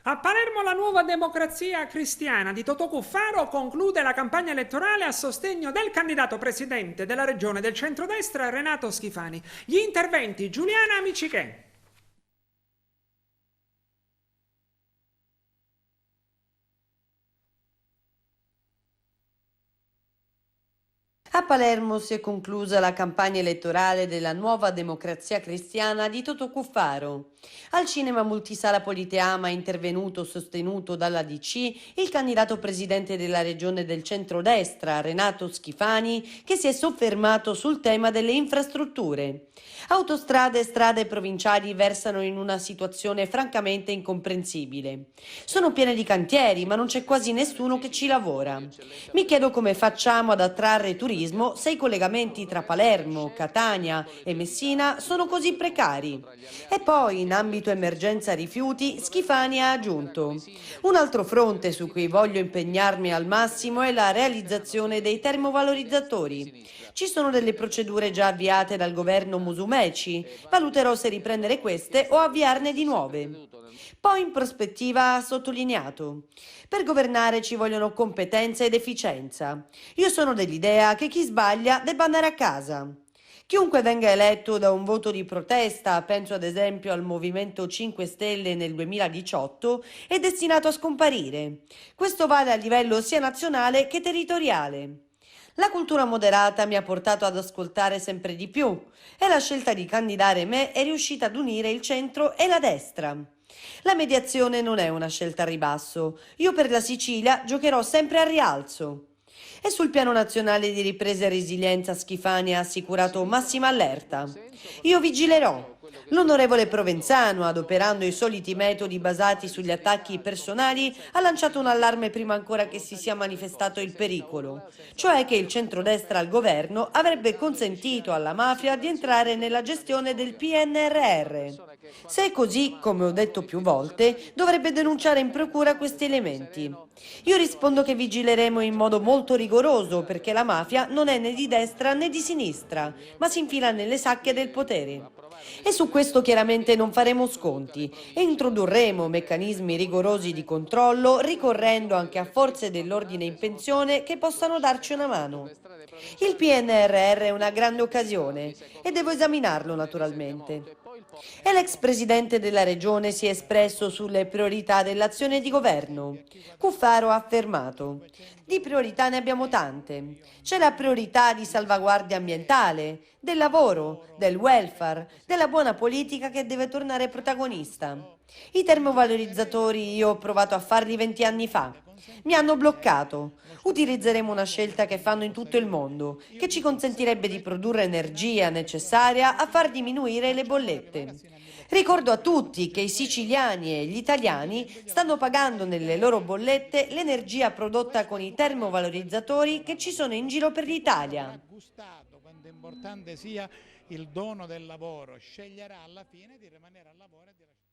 A Palermo la nuova democrazia cristiana di Totò Cuffaro conclude la campagna elettorale a sostegno del candidato presidente della regione del centrodestra Renato Schifani. Gli interventi Giuliana Amicichè. A Palermo si è conclusa la campagna elettorale della nuova democrazia cristiana di Totò Cuffaro. Al cinema multisala Politeama è intervenuto sostenuto dalla DC il candidato presidente della regione del centrodestra, Renato Schifani, che si è soffermato sul tema delle infrastrutture. Autostrade e strade provinciali versano in una situazione francamente incomprensibile. Sono piene di cantieri, ma non c'è quasi nessuno che ci lavora. Mi chiedo come facciamo ad attrarre turismo se i collegamenti tra Palermo, Catania e Messina sono così precari. E poi, in ambito emergenza rifiuti, Schifani ha aggiunto: un altro fronte su cui voglio impegnarmi al massimo è la realizzazione dei termovalorizzatori. Ci sono delle procedure già avviate dal governo Musumeci. Valuterò se riprendere queste o avviarne di nuove. Poi in prospettiva ha sottolineato: per governare ci vogliono competenza ed efficienza. Io sono dell'idea che chi sbaglia debba andare a casa. Chiunque venga eletto da un voto di protesta, penso ad esempio al Movimento 5 Stelle nel 2018, è destinato a scomparire. Questo vale a livello sia nazionale che territoriale. La cultura moderata mi ha portato ad ascoltare sempre di più e la scelta di candidare me è riuscita ad unire il centro e la destra. La mediazione non è una scelta a ribasso. Io per la Sicilia giocherò sempre al rialzo. E sul piano nazionale di ripresa e resilienza Schifani ha assicurato massima allerta. Io vigilerò. L'onorevole Provenzano, adoperando i soliti metodi basati sugli attacchi personali, ha lanciato un allarme prima ancora che si sia manifestato il pericolo, cioè che il centrodestra al governo avrebbe consentito alla mafia di entrare nella gestione del PNRR. Se è così, come ho detto più volte, dovrebbe denunciare in procura questi elementi. Io rispondo che vigileremo in modo molto rigoroso perché la mafia non è né di destra né di sinistra, ma si infila nelle sacche del potere. E su questo chiaramente non faremo sconti e introdurremo meccanismi rigorosi di controllo, ricorrendo anche a forze dell'ordine in pensione che possano darci una mano. Il PNRR è una grande occasione e devo esaminarlo naturalmente. E l'ex presidente della regione si è espresso sulle priorità dell'azione di governo. Cuffaro ha affermato: di priorità ne abbiamo tante. C'è la priorità di salvaguardia ambientale, del lavoro, del welfare, della buona politica che deve tornare protagonista. I termovalorizzatori io ho provato a farli 20 anni fa. Mi hanno bloccato. Utilizzeremo una scelta che fanno in tutto il mondo, che ci consentirebbe di produrre energia necessaria a far diminuire le bollette. Ricordo a tutti che i siciliani e gli italiani stanno pagando nelle loro bollette l'energia prodotta con i termovalorizzatori che ci sono in giro per l'Italia. Quanto importante sia il dono del lavoro, sceglierà alla fine di rimanere al lavoro e di lasciare